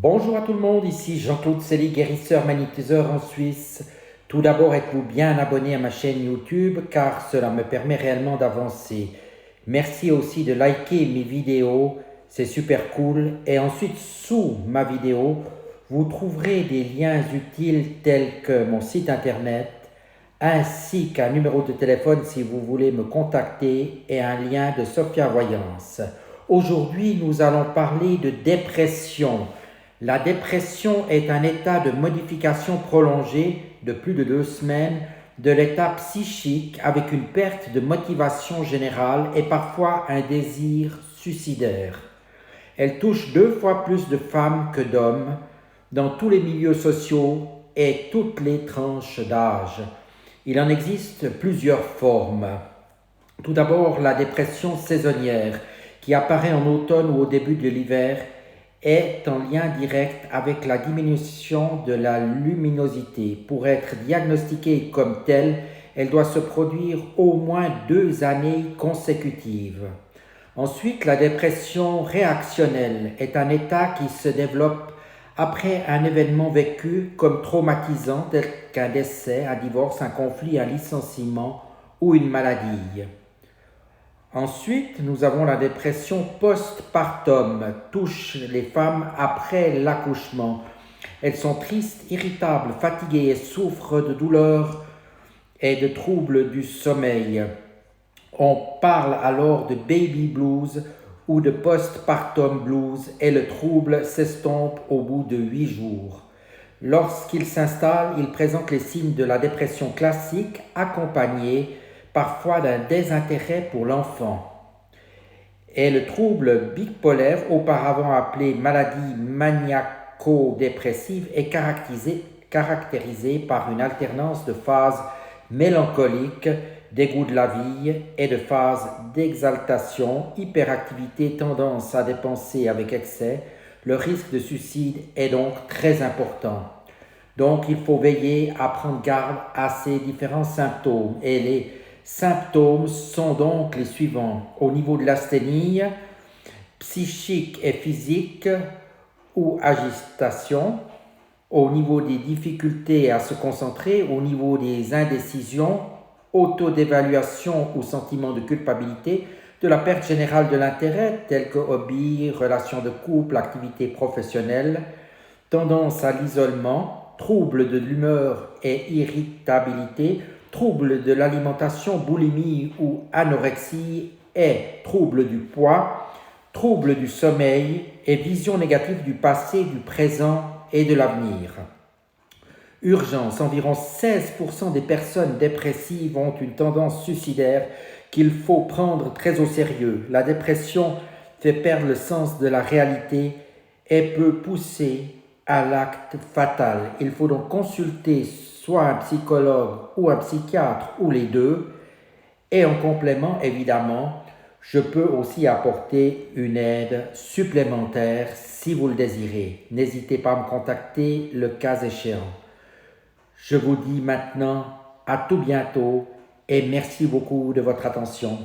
Bonjour à tout le monde, ici Jean-Claude Sely, guérisseur magnétiseur en Suisse. Tout d'abord, êtes-vous bien abonné à ma chaîne YouTube car cela me permet réellement d'avancer. Merci aussi de liker mes vidéos, c'est super cool. Et ensuite, sous ma vidéo, vous trouverez des liens utiles tels que mon site internet, ainsi qu'un numéro de téléphone si vous voulez me contacter et un lien de Sophia Voyance. Aujourd'hui, nous allons parler de dépression. La dépression est un état de modification prolongée de plus de 2 semaines de l'état psychique avec une perte de motivation générale et parfois un désir suicidaire. Elle touche 2 fois plus de femmes que d'hommes dans tous les milieux sociaux et toutes les tranches d'âge. Il en existe plusieurs formes. Tout d'abord, la dépression saisonnière qui apparaît en automne ou au début de l'hiver est en lien direct avec la diminution de la luminosité. Pour être diagnostiquée comme telle, elle doit se produire au moins 2 années consécutives. Ensuite, la dépression réactionnelle est un état qui se développe après un événement vécu comme traumatisant tel qu'un décès, un divorce, un conflit, un licenciement ou une maladie. Ensuite, nous avons la dépression postpartum, touche les femmes après l'accouchement. Elles sont tristes, irritables, fatiguées et souffrent de douleurs et de troubles du sommeil. On parle alors de baby blues ou de postpartum blues et le trouble s'estompe au bout de 8 jours. Lorsqu'il s'installe, il présente les signes de la dépression classique accompagnés parfois d'un désintérêt pour l'enfant. Et le trouble bipolaire, auparavant appelé maladie maniaco-dépressive, est caractérisé par une alternance de phases mélancoliques, dégoût de la vie et de phases d'exaltation, hyperactivité, tendance à dépenser avec excès. Le risque de suicide est donc très important. Donc il faut veiller à prendre garde à ces différents symptômes. Et les symptômes sont donc les suivants. Au niveau de l'asthénie, psychique et physique ou agitation, au niveau des difficultés à se concentrer, au niveau des indécisions, autodévaluation ou sentiment de culpabilité, de la perte générale de l'intérêt, tels que hobby, relations de couple, activités professionnelles, tendance à l'isolement, troubles de l'humeur et irritabilité, troubles de l'alimentation, boulimie ou anorexie et troubles du poids, troubles du sommeil et vision négative du passé, du présent et de l'avenir. Urgence, environ 16% des personnes dépressives ont une tendance suicidaire qu'il faut prendre très au sérieux. La dépression fait perdre le sens de la réalité et peut pousser à l'acte fatal. Il faut donc consulter soit un psychologue ou un psychiatre ou les deux. Et en complément, évidemment, je peux aussi apporter une aide supplémentaire si vous le désirez. N'hésitez pas à me contacter le cas échéant. Je vous dis maintenant à tout bientôt et merci beaucoup de votre attention.